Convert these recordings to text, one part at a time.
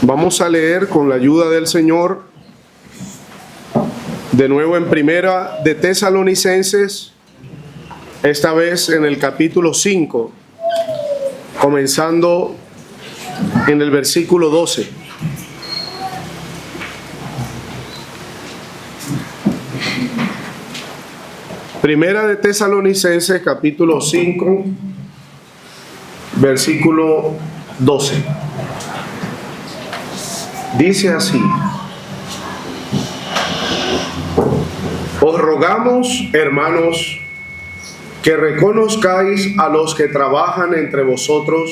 Vamos a leer con la ayuda del Señor de nuevo en Primera de Tesalonicenses, esta vez en el capítulo 5, comenzando en el versículo 12. Primera de Tesalonicenses, capítulo 5, versículo 12. Dice así: os rogamos, hermanos, que reconozcáis a los que trabajan entre vosotros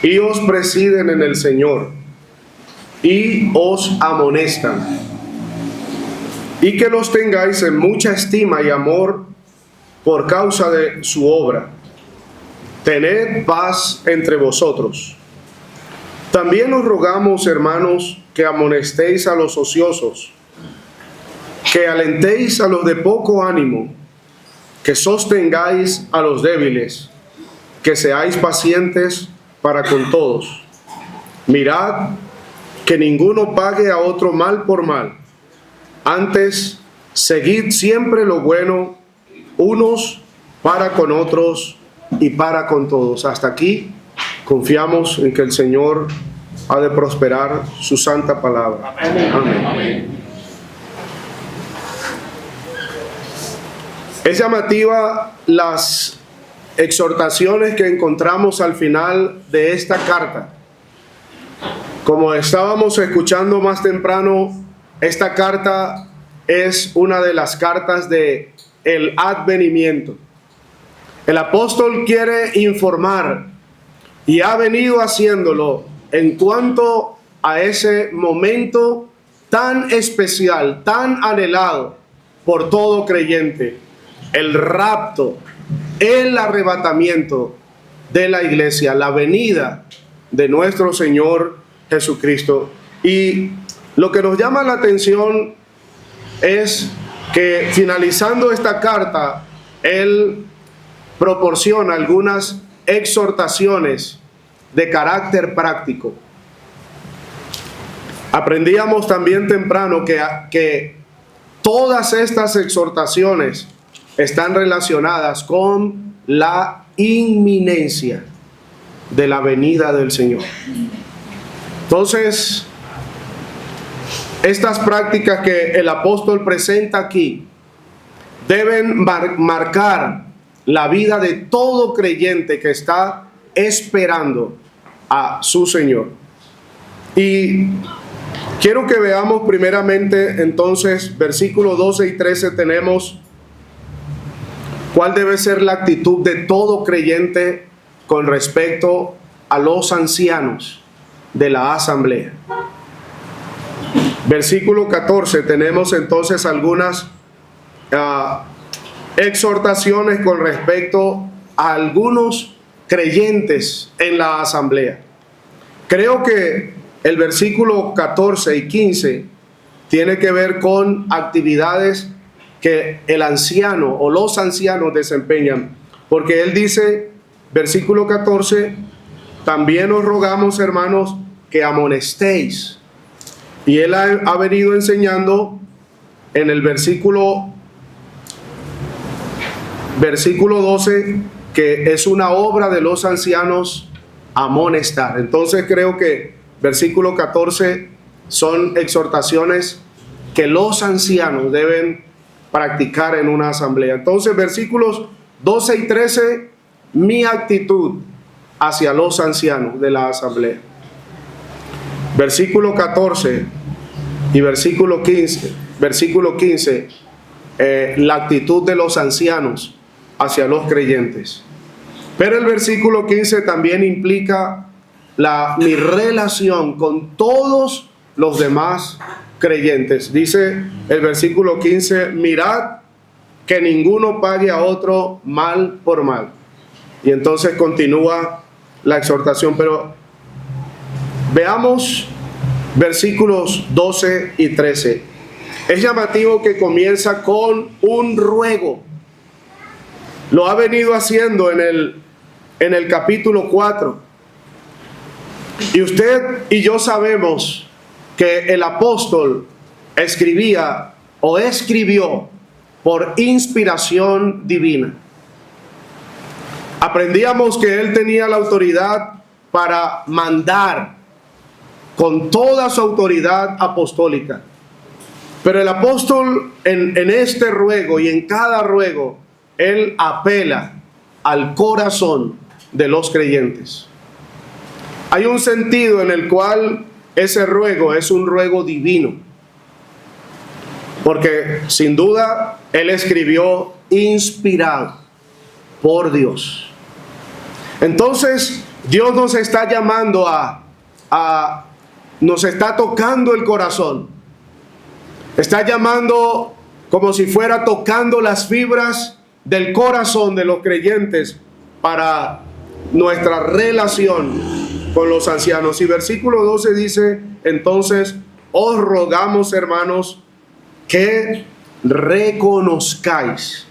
y os presiden en el Señor y os amonestan, y que los tengáis en mucha estima y amor por causa de su obra. Tened paz entre vosotros. También os rogamos, hermanos, que amonestéis a los ociosos, que alentéis a los de poco ánimo, que sostengáis a los débiles, que seáis pacientes para con todos. Mirad que ninguno pague a otro mal por mal. Antes, seguid siempre lo bueno, unos para con otros y para con todos. Hasta aquí confiamos en que el Señor ha de prosperar su santa palabra. Amén. Amén. Es llamativa las exhortaciones que encontramos al final de esta carta. Como estábamos escuchando más temprano, esta carta es una de las cartas de el advenimiento. El apóstol quiere informar, y ha venido haciéndolo, en cuanto a ese momento tan especial, tan anhelado por todo creyente: el rapto, el arrebatamiento de la iglesia, la venida de nuestro Señor Jesucristo. Y lo que nos llama la atención es que, finalizando esta carta, él proporciona algunas exhortaciones de carácter práctico. Aprendíamos también temprano que todas estas exhortaciones están relacionadas con la inminencia de la venida del Señor. Entonces, estas prácticas que el apóstol presenta aquí deben marcar la vida de todo creyente que está esperando a su Señor. Y quiero que veamos primeramente, entonces, versículos 12 y 13, tenemos cuál debe ser la actitud de todo creyente con respecto a los ancianos de la asamblea. Versículo 14, tenemos entonces algunas exhortaciones con respecto a algunos creyentes en la asamblea. Creo que el versículo 14 y 15 tiene que ver con actividades que el anciano o los ancianos desempeñan, porque él dice, versículo 14, también os rogamos, hermanos, que amonestéis. Y él ha venido enseñando en el versículo 12 que es una obra de los ancianos amonestar. Entonces creo que versículo 14 son exhortaciones que los ancianos deben practicar en una asamblea. Entonces, versículos 12 y 13, mi actitud hacia los ancianos de la asamblea. Versículo 14 y versículo 15, la actitud de los ancianos hacia los creyentes. Pero el versículo 15 también implica mi relación con todos los demás creyentes. Dice el versículo 15, mirad que ninguno pague a otro mal por mal. Y entonces continúa la exhortación, pero veamos versículos 12 y 13. Es llamativo que comienza con un ruego. Lo ha venido haciendo en el capítulo 4. Y usted y yo sabemos que el apóstol escribía o escribió por inspiración divina. Aprendíamos que él tenía la autoridad para mandar con toda su autoridad apostólica. Pero el apóstol en este ruego y en cada ruego, él apela al corazón de los creyentes. Hay un sentido en el cual ese ruego es un ruego divino, porque sin duda él escribió inspirado por Dios. Entonces Dios nos está llamando nos está tocando el corazón, está llamando como si fuera tocando las fibras del corazón de los creyentes para nuestra relación con los ancianos. Y versículo 12 dice: entonces os rogamos, hermanos, que reconozcáis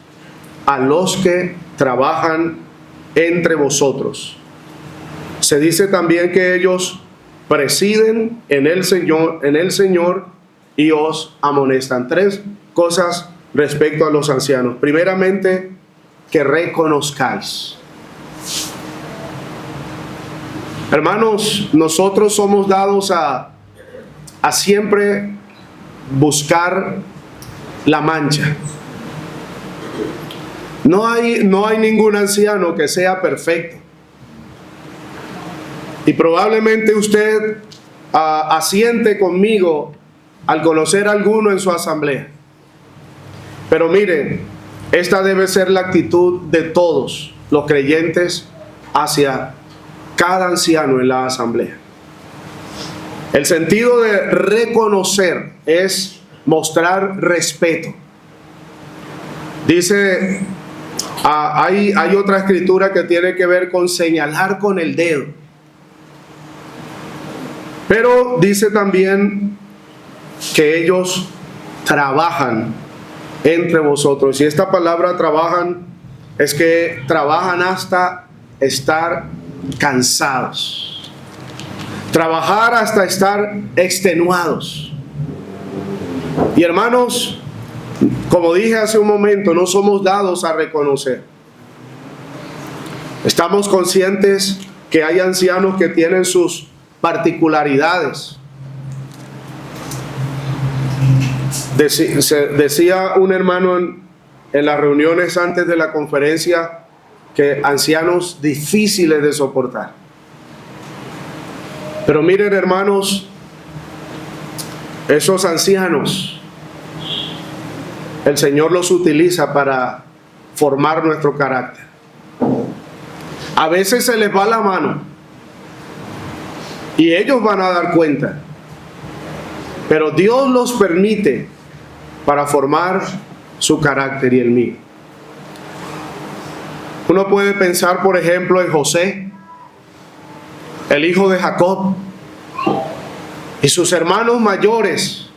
a los que trabajan entre vosotros. Se dice también que ellos presiden en el Señor y os amonestan. Tres cosas respecto a los ancianos. Primeramente, que reconozcáis. Hermanos, nosotros somos dados a siempre buscar la mancha. No hay ningún anciano que sea perfecto. Y probablemente usted asiente conmigo al conocer a alguno en su asamblea. Pero miren, esta debe ser la actitud de todos los creyentes hacia cada anciano en la asamblea. El sentido de reconocer es mostrar respeto. Dice, hay otra escritura que tiene que ver con señalar con el dedo. Pero dice también que ellos trabajan entre vosotros. Y esta palabra trabajan es que trabajan hasta estar cansados. Trabajar hasta estar extenuados. Y hermanos, como dije hace un momento, no somos dados a reconocer. Estamos conscientes que hay ancianos que tienen sus particularidades. Decía un hermano en las reuniones antes de la conferencia que ancianos difíciles de soportar. Pero miren, hermanos, esos ancianos, el Señor los utiliza para formar nuestro carácter. A veces se les va la mano y ellos van a dar cuenta, pero Dios los permite para formar su carácter y el mío. Uno puede pensar, por ejemplo, en José, el hijo de Jacob, y sus hermanos mayores,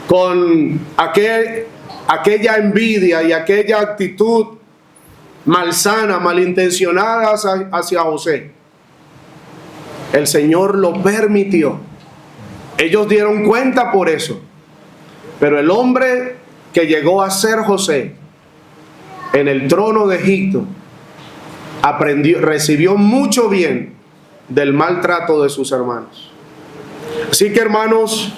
con aquella envidia y aquella actitud malsana, malintencionada hacia José. El Señor lo permitió. Ellos dieron cuenta por eso. Pero el hombre que llegó a ser José en el trono de Egipto recibió mucho bien del maltrato de sus hermanos. Así que, hermanos,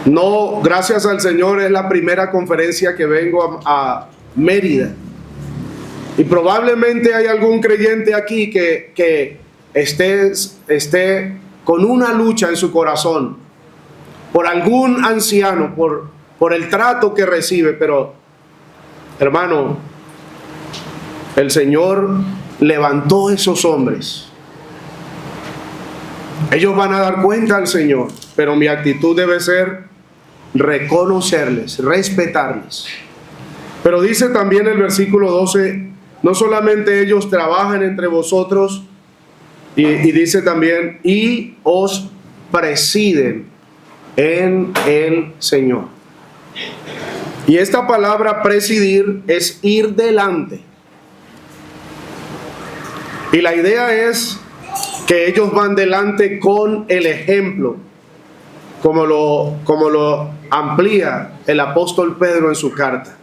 no, gracias al Señor, es la primera conferencia que vengo a Mérida. Y probablemente hay algún creyente aquí que esté con una lucha en su corazón por algún anciano, por el trato que recibe. Pero, hermano, el Señor levantó esos hombres. Ellos van a dar cuenta al Señor, pero mi actitud debe ser reconocerles, respetarles. Pero dice también el versículo 12, no solamente ellos trabajan entre vosotros, y dice también, y os presiden en el Señor. Y esta palabra presidir es ir delante. Y la idea es que ellos van delante con el ejemplo, como lo amplía el apóstol Pedro en su carta.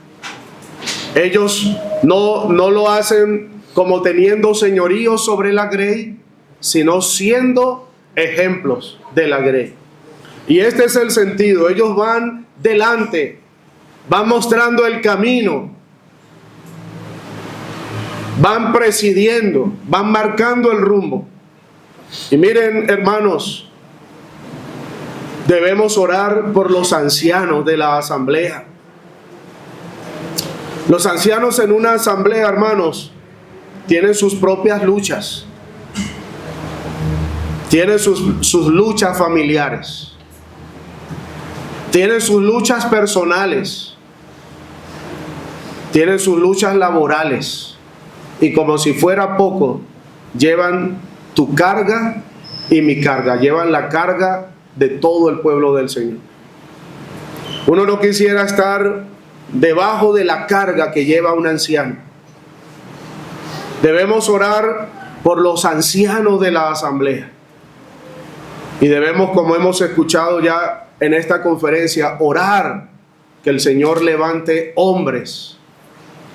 Ellos no lo hacen como teniendo señorío sobre la grey, sino siendo ejemplos de la grey. Y este es el sentido. Ellos van delante, van mostrando el camino, van presidiendo, van marcando el rumbo. Y miren, hermanos, debemos orar por los ancianos de la asamblea. Los ancianos en una asamblea, hermanos, tienen sus propias luchas. Tienen sus luchas familiares. Tienen sus luchas personales. Tienen sus luchas laborales. Y como si fuera poco, llevan tu carga y mi carga. Llevan la carga de todo el pueblo del Señor. Uno no quisiera estar debajo de la carga que lleva un anciano. Debemos orar por los ancianos de la asamblea. Y debemos, como hemos escuchado ya en esta conferencia, orar que el Señor levante hombres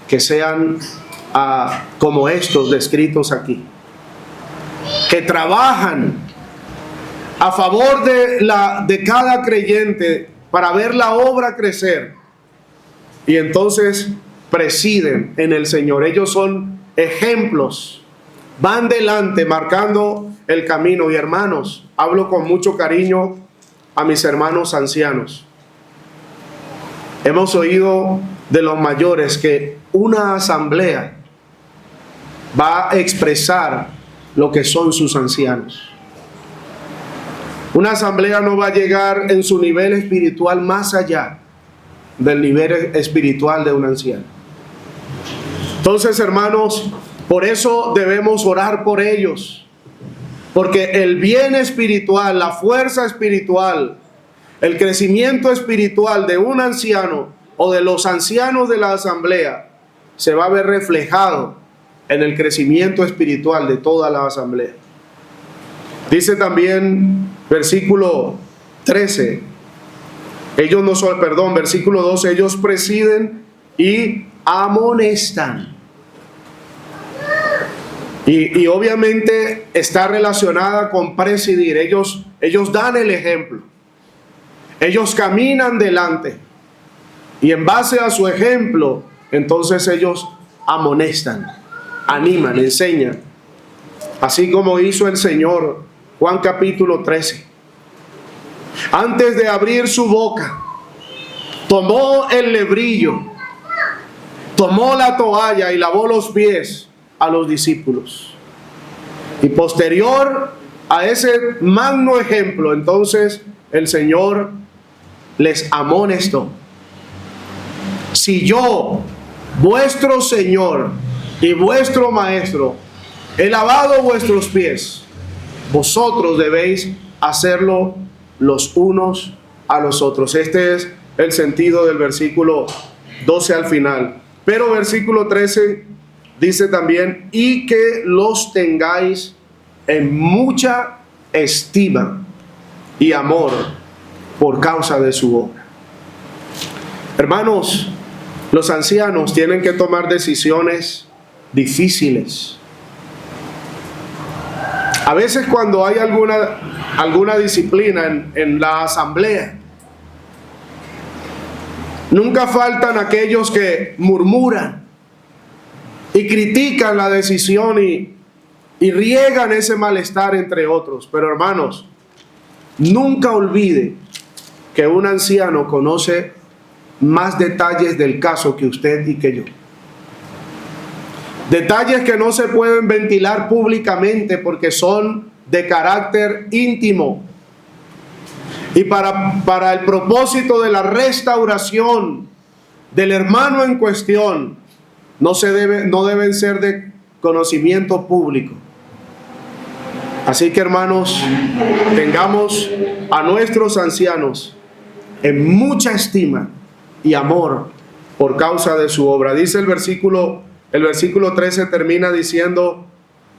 que sean como estos descritos aquí, que trabajan a favor de cada creyente para ver la obra crecer, y entonces presiden en el Señor. Ellos son ejemplos, van delante marcando el camino. Y hermanos, hablo con mucho cariño a mis hermanos ancianos. Hemos oído de los mayores que una asamblea va a expresar lo que son sus ancianos. Una asamblea no va a llegar en su nivel espiritual más allá del nivel espiritual de un anciano. Entonces, hermanos, por eso debemos orar por ellos, porque el bien espiritual, la fuerza espiritual, el crecimiento espiritual de un anciano o de los ancianos de la asamblea se va a ver reflejado en el crecimiento espiritual de toda la asamblea. Dice también versículo 13, versículo 12, ellos presiden y amonestan. Y obviamente está relacionada con presidir. Ellos dan el ejemplo. Ellos caminan delante. Y en base a su ejemplo, entonces ellos amonestan, animan, enseñan. Así como hizo el Señor, Juan capítulo 13. Antes de abrir su boca, tomó el lebrillo, tomó la toalla y lavó los pies a los discípulos. Y posterior a ese magno ejemplo, entonces el Señor les amonestó: si yo, vuestro Señor y vuestro Maestro, he lavado vuestros pies, vosotros debéis hacerlo los unos a los otros. Este es el sentido del versículo 12 al final. Pero versículo 13 dice también: y que los tengáis en mucha estima y amor por causa de su obra. Hermanos, los ancianos tienen que tomar decisiones difíciles. A veces cuando hay alguna disciplina en la asamblea, nunca faltan aquellos que murmuran y critican la decisión y riegan ese malestar entre otros. Pero hermanos, nunca olvide que un anciano conoce más detalles del caso que usted y que yo. Detalles que no se pueden ventilar públicamente porque de carácter íntimo. Y para el propósito de la restauración del hermano en cuestión, no deben ser de conocimiento público. Así que, hermanos, tengamos a nuestros ancianos en mucha estima y amor por causa de su obra. Dice el versículo 13, termina diciendo: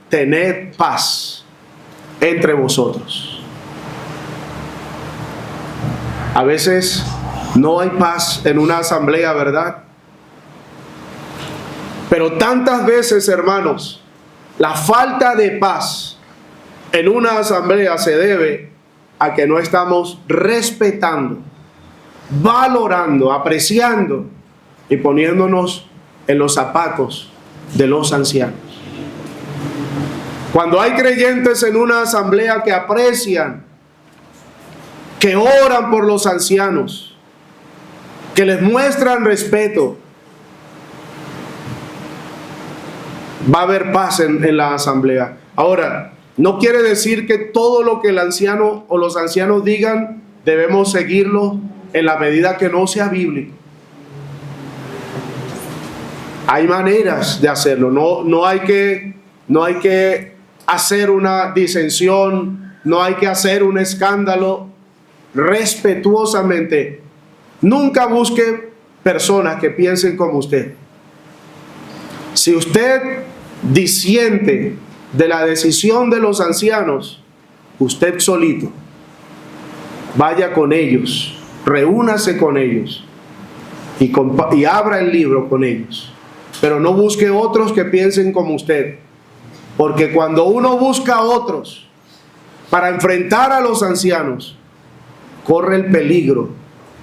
tened paz entre vosotros. A veces no hay paz en una asamblea, ¿verdad? Pero tantas veces, hermanos, la falta de paz en una asamblea se debe a que no estamos respetando, valorando, apreciando y poniéndonos en los zapatos de los ancianos. Cuando hay creyentes en una asamblea que aprecian, que oran por los ancianos, que les muestran respeto, va a haber paz en la asamblea. Ahora, no quiere decir que todo lo que el anciano o los ancianos digan debemos seguirlo en la medida que no sea bíblico. Hay maneras de hacerlo. No hay que hacer una disensión, no hay que hacer un escándalo. Respetuosamente, nunca busque personas que piensen como usted. Si usted disiente de la decisión de los ancianos, usted solito vaya con ellos, reúnase con ellos y abra el libro con ellos, pero no busque otros que piensen como usted, porque cuando uno busca a otros para enfrentar a los ancianos, corre el peligro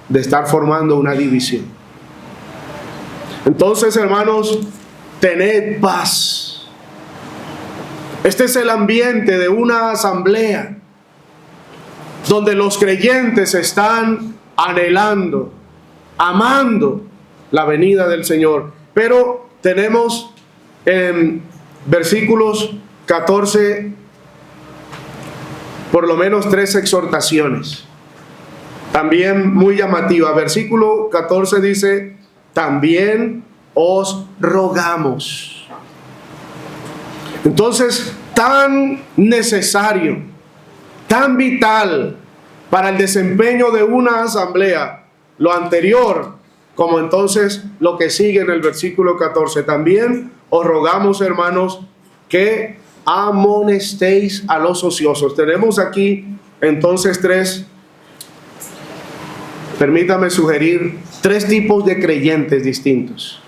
de estar formando una división. Entonces, hermanos, tened paz. Este es el ambiente de una asamblea donde los creyentes están anhelando, amando la venida del Señor. Pero tenemos en versículos 14 por lo menos 3 exhortaciones, también muy llamativa. Versículo 14 dice: también os rogamos. Entonces, tan necesario, tan vital para el desempeño de una asamblea, lo anterior, como entonces lo que sigue en el versículo 14. También os rogamos, hermanos, que amonestéis a los ociosos. Tenemos aquí entonces permítame sugerir 3 tipos de creyentes distintos.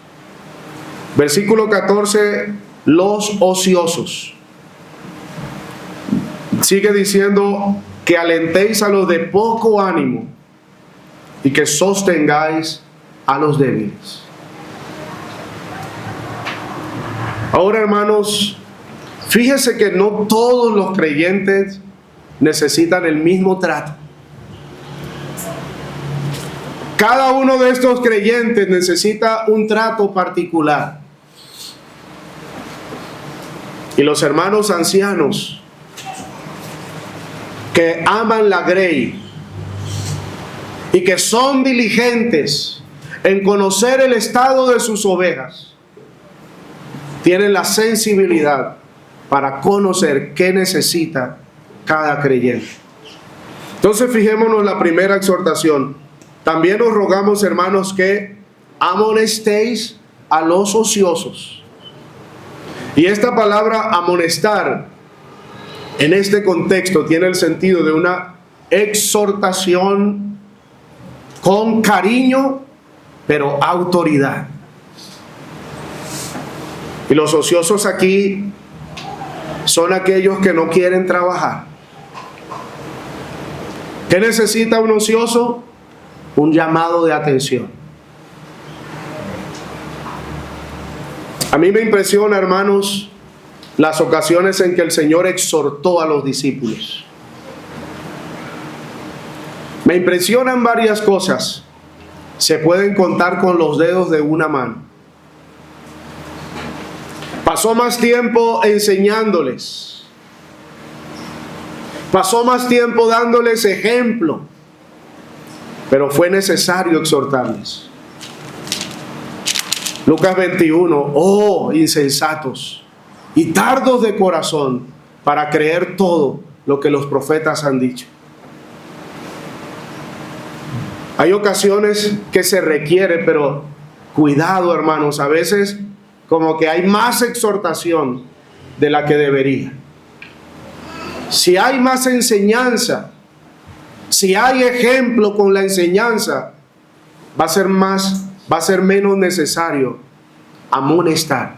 Versículo 14, los ociosos. Sigue diciendo que alentéis a los de poco ánimo y que sostengáis a los débiles. Ahora, hermanos, fíjese que no todos los creyentes necesitan el mismo trato. Cada uno de estos creyentes necesita un trato particular. Y los hermanos ancianos que aman la grey y que son diligentes en conocer el estado de sus ovejas, tienen la sensibilidad para conocer qué necesita cada creyente. Entonces, fijémonos la primera exhortación. También os rogamos, hermanos, que amonestéis a los ociosos. Y esta palabra amonestar en este contexto tiene el sentido de una exhortación con cariño, pero autoridad. Y los ociosos aquí son aquellos que no quieren trabajar. ¿Qué necesita un ocioso? Un llamado de atención. A mí me impresiona, hermanos, las ocasiones en que el Señor exhortó a los discípulos. Me impresionan varias cosas. Se pueden contar con los dedos de una mano. Pasó más tiempo enseñándoles. Pasó más tiempo dándoles ejemplo. Pero fue necesario exhortarles. Lucas 21, oh insensatos y tardos de corazón para creer todo lo que los profetas han dicho. Hay ocasiones que se requiere, pero cuidado, hermanos, a veces como que hay más exhortación de la que debería. Si hay más enseñanza, si hay ejemplo con la enseñanza, va a ser menos necesario amonestar.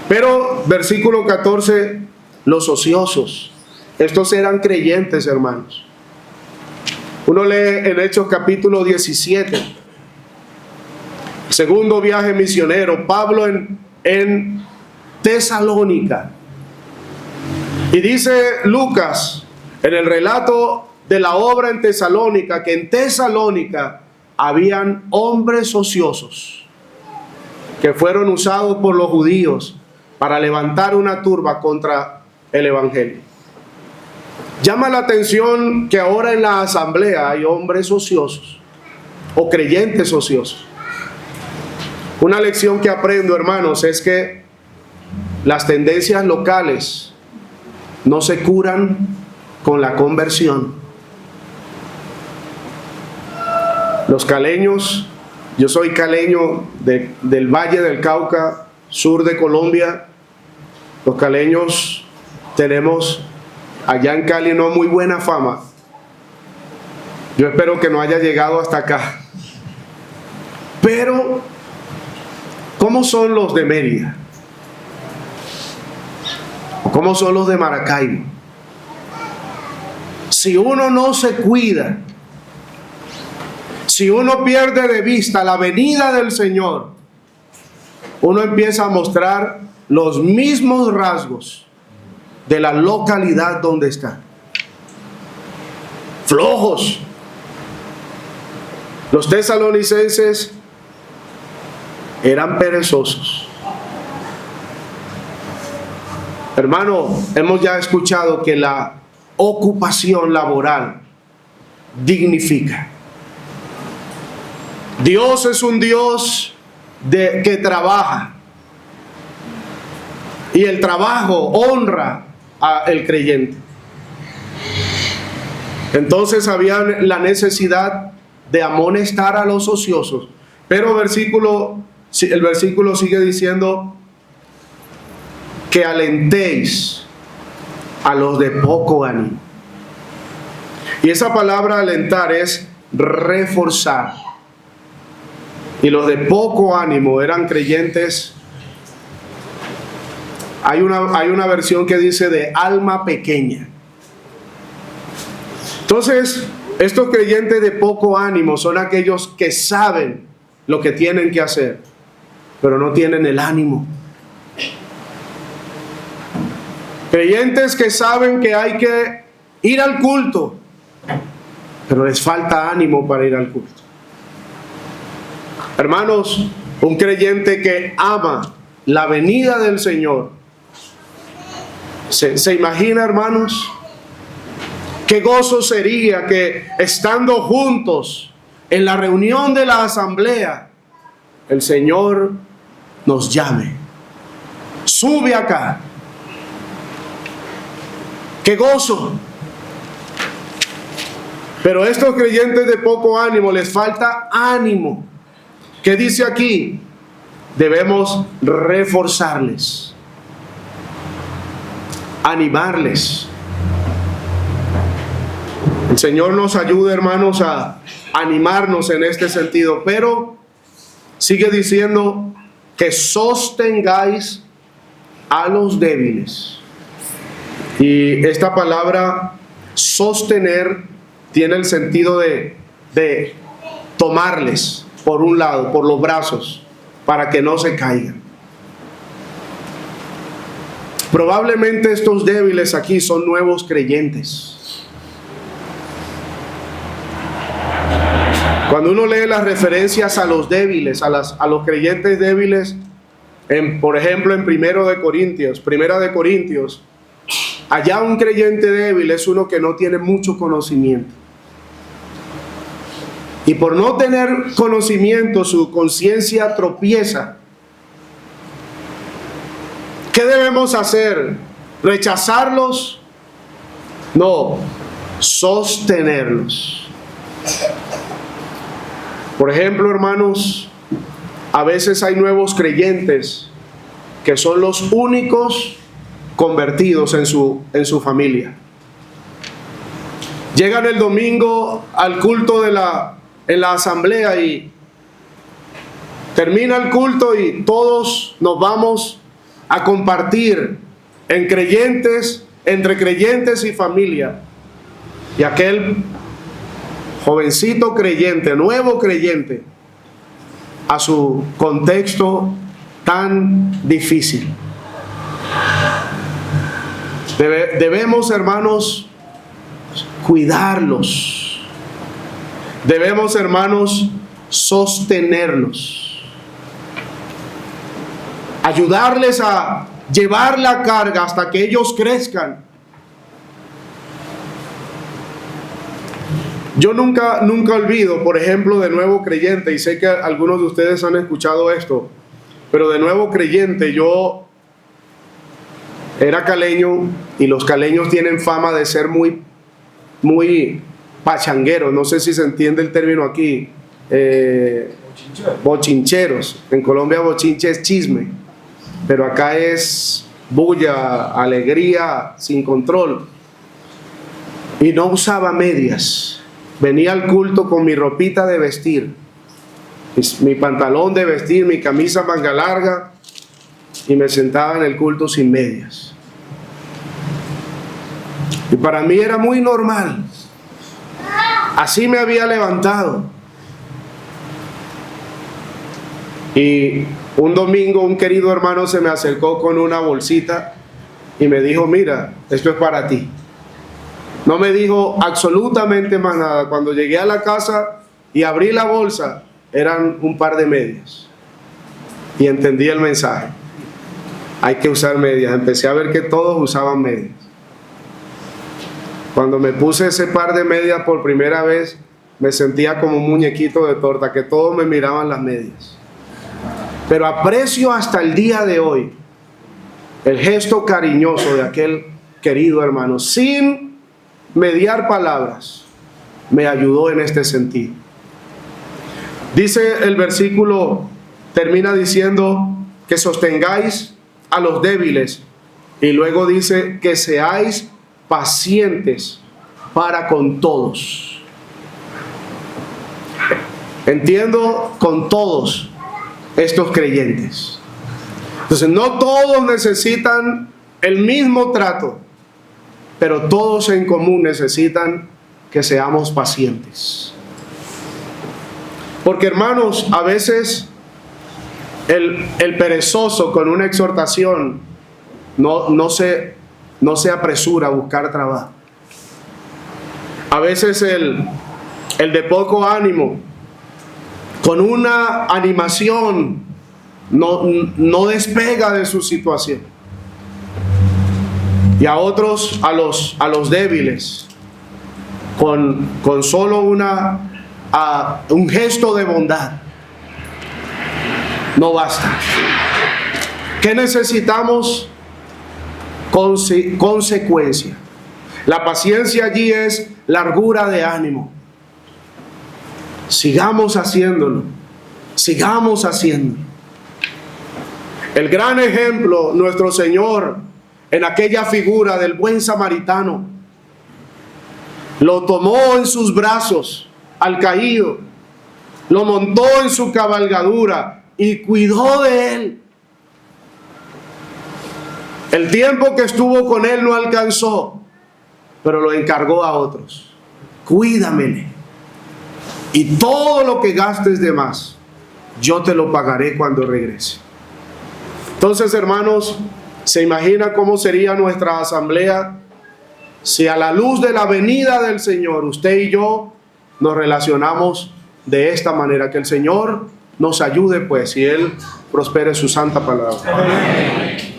Pero versículo 14, los ociosos, estos eran creyentes, hermanos. Uno lee en Hechos capítulo 17, segundo viaje misionero, Pablo en Tesalónica. Y dice Lucas, en el relato de la obra en Tesalónica, que en Tesalónica habían hombres ociosos que fueron usados por los judíos para levantar una turba contra el evangelio. Llama la atención que ahora en la asamblea hay hombres ociosos o creyentes ociosos. Una lección que aprendo, hermanos, es que las tendencias locales no se curan con la conversión. Los caleños, yo soy caleño del Valle del Cauca, sur de Colombia. Los caleños tenemos allá en Cali no muy buena fama. Yo espero que no haya llegado hasta acá. Pero, ¿cómo son los de Mérida? ¿Cómo son los de Maracaibo? Si uno no se cuida, si uno pierde de vista la venida del Señor, uno empieza a mostrar los mismos rasgos de la localidad donde está. Flojos. Los tesalonicenses eran perezosos. Hermano, hemos ya escuchado que la ocupación laboral dignifica. Dios es un Dios que trabaja. Y el trabajo honra al creyente. Entonces había la necesidad de amonestar a los ociosos. Pero el versículo sigue diciendo que alentéis a los de poco ánimo. Y esa palabra alentar es reforzar. Y los de poco ánimo eran creyentes. Hay una versión que dice de alma pequeña. Entonces, estos creyentes de poco ánimo son aquellos que saben lo que tienen que hacer, pero no tienen el ánimo. Creyentes que saben que hay que ir al culto, pero les falta ánimo para ir al culto. Hermanos, un creyente que ama la venida del Señor, ¿se imagina, hermanos? Qué gozo sería que estando juntos en la reunión de la asamblea, el Señor nos llame. Sube acá. ¡Qué gozo! Pero a estos creyentes de poco ánimo les falta ánimo. ¿Qué dice aquí? Debemos reforzarles, animarles. El Señor nos ayude, hermanos, a animarnos en este sentido, pero sigue diciendo que sostengáis a los débiles. Y esta palabra sostener tiene el sentido de tomarles por un lado, por los brazos, para que no se caigan. Probablemente estos débiles aquí son nuevos creyentes. Cuando uno lee las referencias a los débiles, a los creyentes débiles, por ejemplo en Primera de Corintios, allá un creyente débil es uno que no tiene mucho conocimiento. Y por no tener conocimiento, su conciencia tropieza. ¿Qué debemos hacer? ¿Rechazarlos? No, sostenerlos. Por ejemplo, hermanos, a veces hay nuevos creyentes que son los únicos convertidos en su familia. Llegan el domingo al culto en la asamblea y termina el culto y todos nos vamos a compartir entre creyentes y familia. Y aquel jovencito creyente, nuevo creyente, a su contexto tan difícil. Debemos, hermanos, cuidarlos. Debemos, hermanos, sostenerlos. Ayudarles a llevar la carga hasta que ellos crezcan. Yo nunca olvido, por ejemplo, de nuevo creyente, y sé que algunos de ustedes han escuchado esto, pero de nuevo creyente, yo era caleño y los caleños tienen fama de ser muy pachangueros. No sé si se entiende el término aquí. Bochincheros. En Colombia bochinche es chisme, pero acá es bulla, alegría, sin control. Y no usaba medias. Venía al culto con mi ropita de vestir, mi pantalón de vestir, mi camisa manga larga, y me sentaba en el culto sin medias. Y para mí era muy normal. Así me había levantado. Y un domingo un querido hermano se me acercó con una bolsita y me dijo: mira, esto es para ti. No me dijo absolutamente más nada. Cuando llegué a la casa y abrí la bolsa, eran un par de medias. Y entendí el mensaje. Hay que usar medias. Empecé a ver que todos usaban medias. Cuando me puse ese par de medias por primera vez, me sentía como un muñequito de torta, que todos me miraban las medias. Pero aprecio hasta el día de hoy el gesto cariñoso de aquel querido hermano. Sin mediar palabras, me ayudó en este sentido. Dice el versículo, termina diciendo que sostengáis a los débiles, y luego dice que seáis pacientes para con todos. Entiendo, con todos estos creyentes. Entonces, no todos necesitan el mismo trato, pero todos en común necesitan que seamos pacientes. Porque, hermanos, a veces el perezoso con una exhortación no se apresura a buscar trabajo. A veces el de poco ánimo, con una animación, no despega de su situación. Y a otros, a los débiles, con solo un gesto de bondad, no basta. ¿Qué necesitamos? Consecuencia. La paciencia allí es largura de ánimo. Sigamos haciéndolo. Sigamos haciéndolo. El gran ejemplo, nuestro Señor, en aquella figura del buen samaritano, lo tomó en sus brazos al caído, lo montó en su cabalgadura y cuidó de él. El tiempo que estuvo con él no alcanzó, pero lo encargó a otros. Cuídamele, y todo lo que gastes de más, yo te lo pagaré cuando regrese. Entonces, hermanos, ¿se imagina cómo sería nuestra asamblea si a la luz de la venida del Señor, usted y yo nos relacionamos de esta manera? Que el Señor nos ayude, pues, y Él prospere su santa palabra. Amén.